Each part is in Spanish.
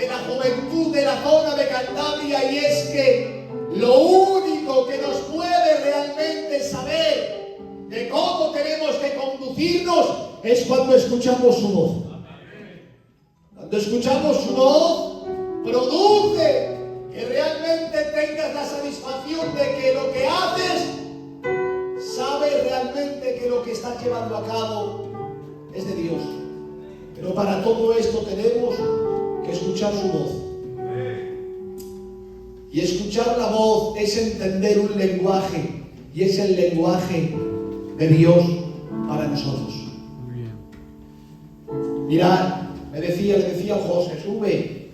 de la juventud de la zona de Cantabria, y es que lo único que nos puede realmente saber de cómo tenemos que conducirnos es cuando escuchamos su voz. Cuando escuchamos su voz, produce que realmente tengas la satisfacción de que lo que haces, sabes realmente que lo que estás llevando a cabo es de Dios. Pero para todo esto tenemos que escuchar su voz. Y escuchar la voz es entender un lenguaje, y es el lenguaje de Dios para nosotros. Mirad, le decía al José, sube,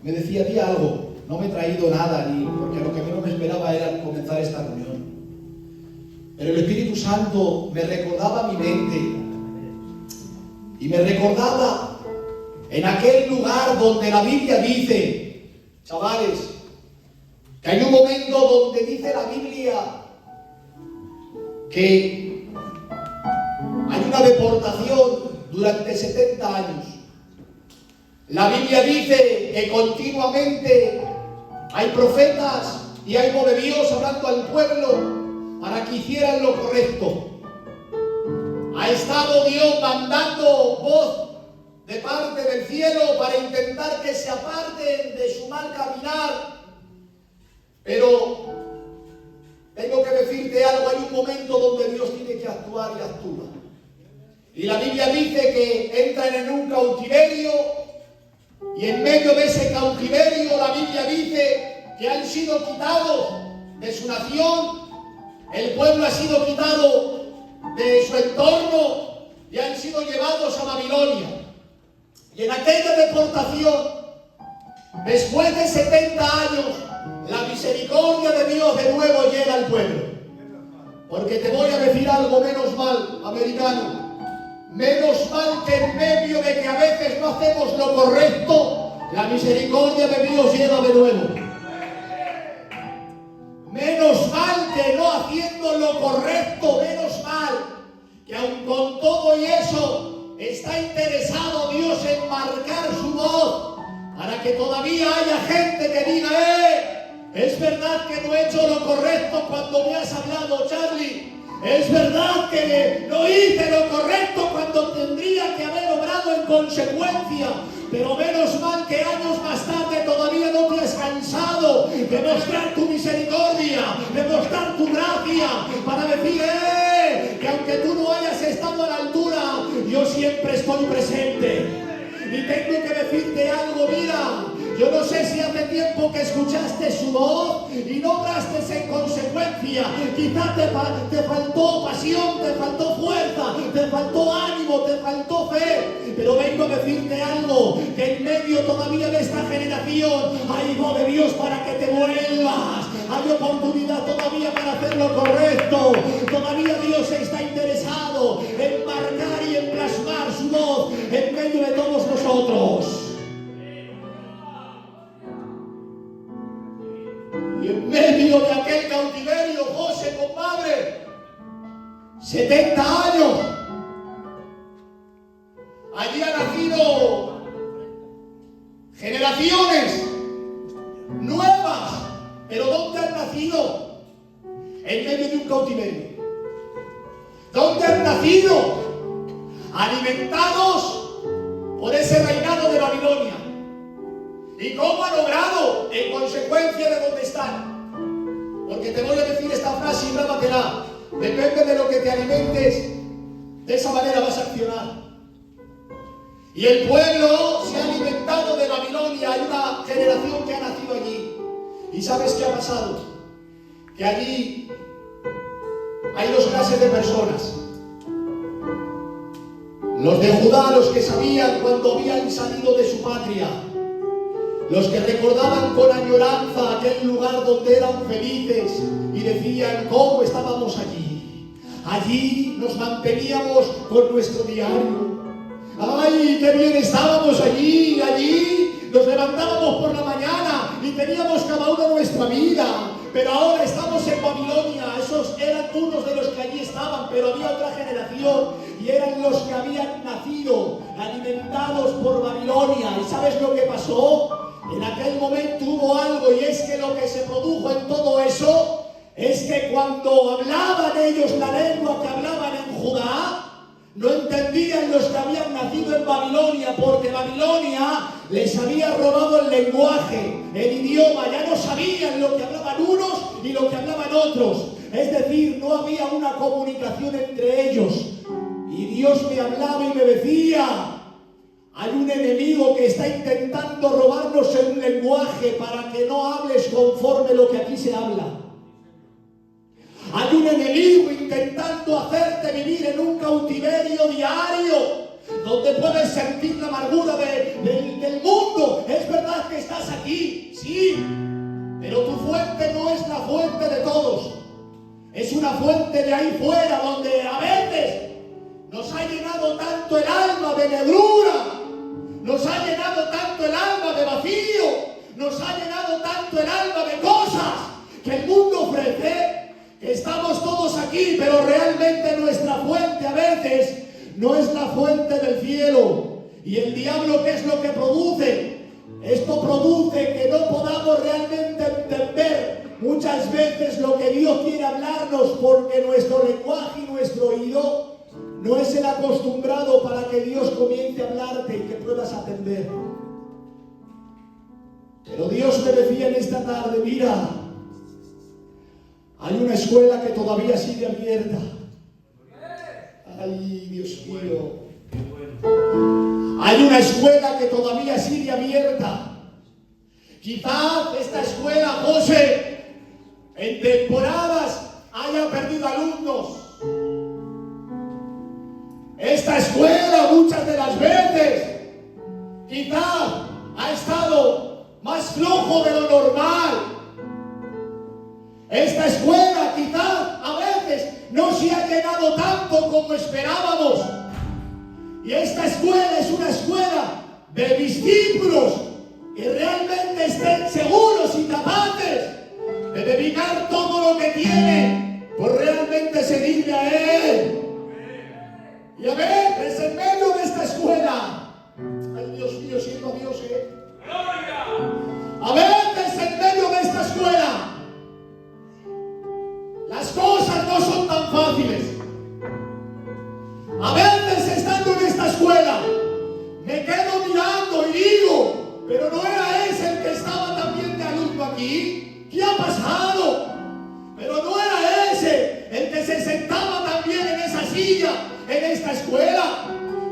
me decía, di algo. No me he traído nada, ni porque lo que menos me esperaba era comenzar esta reunión. Pero el Espíritu Santo me recordaba mi mente, y me recordaba en aquel lugar donde la Biblia dice, chavales, que hay un momento donde dice la Biblia que hay una deportación durante 70 años. La Biblia dice que continuamente hay profetas y hay voz de Dios hablando al pueblo para que hicieran lo correcto. Ha estado Dios mandando voz de parte del cielo para intentar que se aparten de su mal caminar. Pero tengo que decirte algo, hay un momento donde Dios tiene que actuar y actúa. Y la Biblia dice que entran en un cautiverio, y en medio de ese cautiverio la Biblia dice que han sido quitados de su nación, el pueblo ha sido quitado de su entorno y han sido llevados a Babilonia. Y en aquella deportación, después de 70 años, la misericordia de Dios de nuevo llega al pueblo. Porque te voy a decir algo, menos mal, americano, menos mal que en medio de que a veces no hacemos lo correcto, la misericordia de Dios llega de nuevo. Menos mal que no haciendo lo correcto, menos mal que aun con todo y eso está interesado Dios en marcar su voz para que todavía haya gente que diga, es verdad que no he hecho lo correcto cuando me has hablado, Charlie. Es verdad que no hice lo correcto cuando tendría que haber obrado en consecuencia. Pero menos mal que años más tarde todavía no te has cansado de mostrar tu misericordia, de mostrar tu gracia, para decir, que aunque tú no hayas estado a la altura, yo siempre estoy presente. Y tengo que decirte algo, mira, yo no sé si hace tiempo que escuchaste su voz y no obraste en consecuencia. Quizá te faltó pasión, te faltó fuerza, te faltó ánimo, te faltó fe. Pero vengo a decirte algo, que en medio todavía de esta generación hay voz de Dios para que te vuelvas. Hay oportunidad todavía para hacer lo correcto. Todavía Dios está interesado en marcar y en plasmar su voz en medio de todos nosotros. Y en medio de aquel cautiverio, José, compadre, 70 años, allí han nacido generaciones nuevas. Pero ¿dónde han nacido? En medio de un cautiverio. ¿Dónde han nacido? Alimentados por ese reinado de Babilonia. ¿Y cómo han obrado? En consecuencia de dónde están. Porque te voy a decir esta frase y grábatela. Depende de lo que te alimentes, de esa manera vas a accionar. Y el pueblo se ha alimentado de Babilonia. Hay una generación que ha nacido allí. ¿Y sabes qué ha pasado? Que allí hay dos clases de personas. Los de Judá, los que sabían cuando habían salido de su patria. Los que recordaban con añoranza aquel lugar donde eran felices y decían cómo estábamos allí. Allí nos manteníamos con nuestro diario. ¡Ay, qué bien estábamos allí! Allí nos levantábamos por la mañana y teníamos cada uno nuestra vida. Pero ahora estamos en Babilonia. Esos eran unos de los que allí estaban. estaban, pero había otra generación y eran los que habían nacido, alimentados por Babilonia. ¿Y sabes lo que pasó? En aquel momento hubo algo, y es que lo que se produjo en todo eso es que cuando hablaban ellos la lengua que hablaban en Judá, no entendían los que habían nacido en Babilonia, porque Babilonia les había robado el lenguaje, el idioma. Ya no sabían lo que hablaban unos y lo que hablaban otros. Es decir, no había una comunicación entre ellos. Y Dios me hablaba y me decía: hay un enemigo que está intentando robarnos el lenguaje para que no hables conforme lo que aquí se habla. Hay un enemigo intentando hacerte vivir en un cautiverio diario, donde puedes sentir la amargura del mundo. Es verdad que estás aquí, sí, pero tu fuente no es la fuente de todos. Es una fuente de ahí fuera, donde a veces nos ha llenado tanto el alma de negrura, nos ha llenado tanto el alma de vacío, nos ha llenado tanto el alma de cosas que el mundo ofrece. Estamos todos aquí, pero realmente nuestra fuente a veces no es la fuente del cielo. Y el diablo, ¿qué es lo que produce? Esto produce que no podamos realmente entender muchas veces lo que Dios quiere hablarnos, porque nuestro lenguaje y nuestro oído no es el acostumbrado para que Dios comience a hablarte y que puedas atender. Pero Dios me decía en esta tarde: mira, hay una escuela que todavía sigue abierta. Ay, Dios mío. Hay una escuela que todavía sigue abierta. Quizás esta escuela, José, en temporadas haya perdido alumnos. Esta escuela muchas de las veces quizás ha estado más flojo de lo normal. Esta escuela quizás a veces no se ha llenado tanto como esperábamos. Y esta escuela es una escuela de discípulos que realmente estén seguros y capaces de dedicar todo lo que tienen por realmente seguirle a Él. Y a veces en medio de esta escuela, ay Dios mío, siento a Dios, a veces en medio de esta escuela las cosas no son tan fáciles. A veces estando en esta escuela me quedo mirando y digo: pero no era ese el que estaba también de alumno aquí. ¿Qué ha pasado? Pero no era ese el que se sentaba también en esa silla en esta escuela.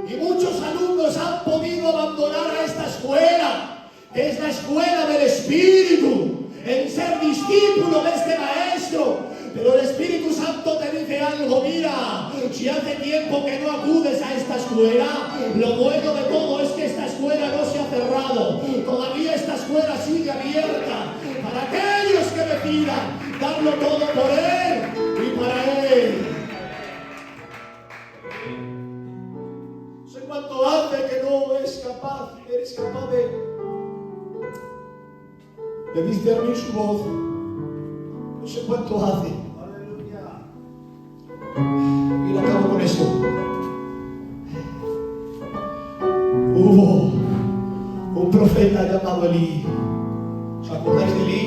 Y muchos alumnos han podido abandonar a esta escuela, que es la escuela del Espíritu, en ser discípulo de este maestro. Pero el Espíritu Santo te dice algo: mira, si hace tiempo que no acudes a esta escuela, lo bueno de todo es que esta escuela no se ha cerrado. Todavía esta escuela sigue abierta para aquellos que decidan darlo todo por Él y para Él. No sé cuánto hace que no eres capaz de discernir su voz. No sé cuánto hace. Y acabo con esto. Hubo un profeta llamado Elí. ¿Os acordáis de Elí?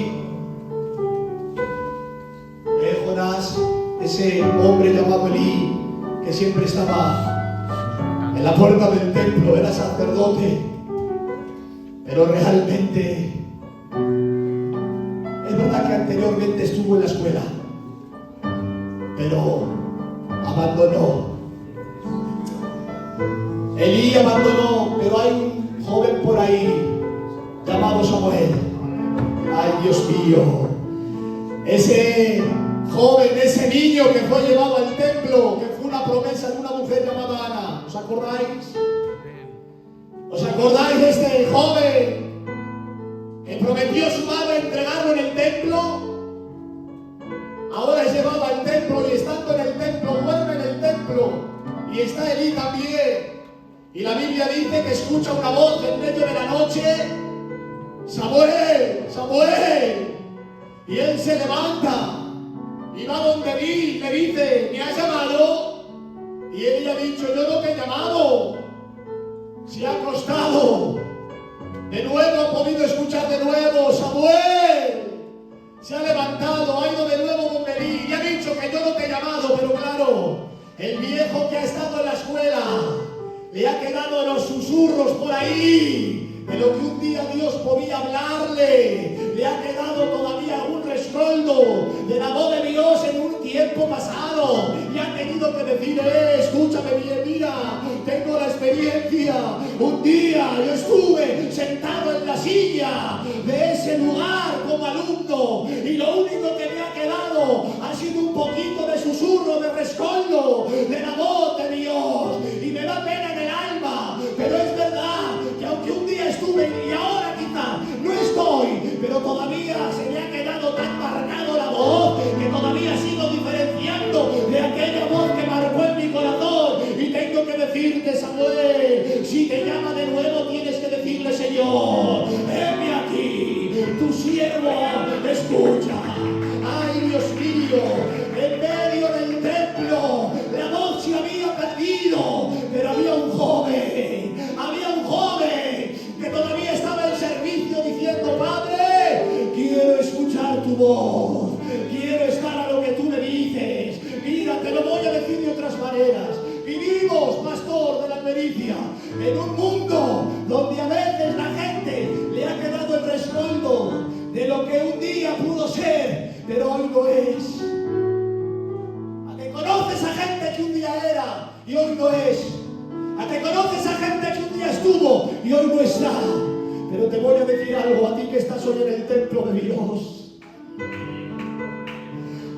Jonás, ese hombre llamado Elí, que siempre estaba en la puerta del templo, era sacerdote, pero realmente es verdad que anteriormente estuvo en la escuela, pero abandonó. Elí abandonó, pero hay un joven por ahí llamado Samuel. Ay, Dios mío, ese joven, ese niño que fue llevado al templo, que fue una promesa de una mujer llamada Ana. ¿Os acordáis? ¿Os acordáis de este joven que prometió su madre entregarlo en el templo? Ahora es llevado al templo, y estando en el templo, vuelve en el templo, y está Elí también. Y la Biblia dice que escucha una voz en medio de la noche: Samuel, Samuel. Y él se levanta y va donde Elí, le dice: ¿me has llamado? Y él ha dicho, yo no te he llamado. Se ha acostado. De nuevo ha podido escuchar de nuevo, Samuel. Se ha levantado, ha ido de nuevo donde Elí y ha dicho que yo no te he llamado, pero claro, el viejo que ha estado en la escuela le ha quedado los susurros por ahí de lo que un día Dios podía hablarle. Le ha quedado todavía un rescoldo de la voz de Dios en un tiempo pasado y ha tenido que decir, escúchame bien, mira, tengo la experiencia. Un día yo estuve sentado en la silla de ese lugar como alumno y lo único que me ha quedado ha sido un poquito de susurro, de rescoldo de la voz de Dios, y me da pena en el alma, pero es verdad que aunque un día estuve y ahora quizá no estoy, pero todavía se me ha quedado tan marcado la voz que todavía sigo diferenciando de aquella voz que marcó en mi corazón. Y tengo que decirte, Samuel, si te llama de nuevo tienes que decirle, Señor, heme aquí, tu siervo escucha. Ay, Dios mío, en medio del templo la voz se había perdido, pero había un joven que todavía estaba en servicio diciendo, Padre, quiero escuchar tu voz, quiero estar a lo que tú me dices. Mira, te lo voy a decir de otras maneras. Vivimos, pastor de la Almericia, en un mundo donde a veces la gente le ha quedado el rescoldo de lo que un día pudo ser, pero hoy no es. ¿A que conoces a gente que un día era y hoy no es? ¿A que conoces a gente que un día estuvo y hoy no está? Pero te voy a decir algo, a ti que estás hoy en el templo de Dios,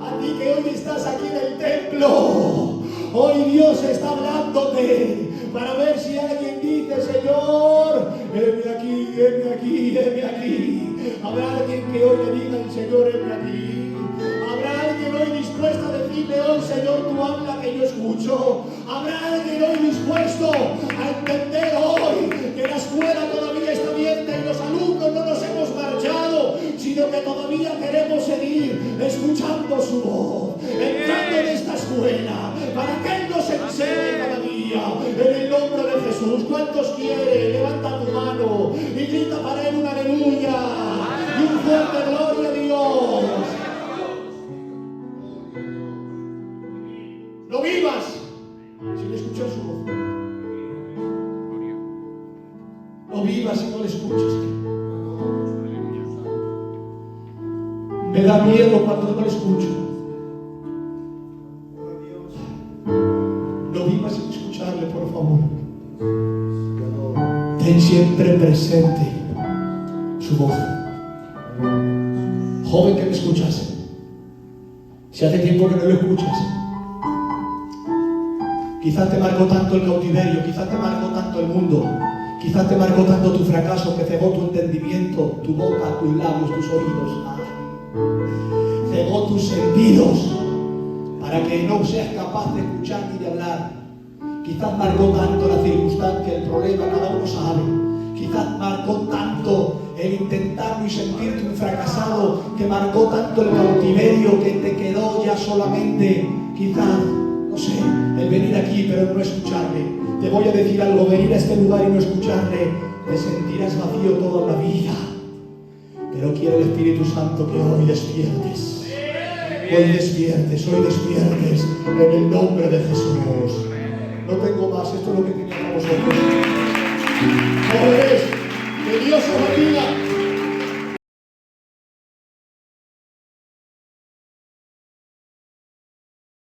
a ti que hoy estás aquí en el templo, hoy Dios está hablándote para ver si alguien dice, Señor, heme aquí, heme aquí, heme aquí. Habrá alguien que hoy le diga al Señor, heme aquí. Habrá alguien hoy dispuesto a decirle hoy, Señor, tú habla que yo escucho. Habrá alguien hoy dispuesto a entender hoy que la escuela todavía está abierta y los alumnos no nos hemos marchado, sino que todavía queremos seguir escuchando su voz, entrando en esta escuela, para que Él nos enseñe cada día, en el nombre de Jesús. ¿Cuántos quieren? Levanta tu mano y grita para Él un aleluya y un fuerte gloria a Dios. No vivas sin escuchar su voz. No vivas si no le escuchas. Me da miedo cuando no le escucho. No vivas sin escucharle, por favor. Ten siempre presente su voz. Joven que me escuchas, si hace tiempo que no lo escuchas, quizás te marcó tanto el cautiverio, quizás te marcó tanto el mundo, quizás te marcó tanto tu fracaso que cegó tu entendimiento, tu boca, tus labios, tus oídos. Cegó tus sentidos para que no seas capaz de escuchar ni de hablar. Quizás marcó tanto la circunstancia, el problema, cada uno sabe. Quizás marcó tanto el intentarlo y sentirte un fracasado, que marcó tanto el cautiverio que te quedó ya solamente, quizás, no sé, el venir aquí pero no escucharle. Te voy a decir algo, venir a este lugar y no escucharle, te sentirás vacío toda la vida. Pero quiere el Espíritu Santo que hoy despiertes. Hoy despiertes, hoy despiertes en el nombre de Jesús. No tengo más, esto es lo que tenía para vosotros.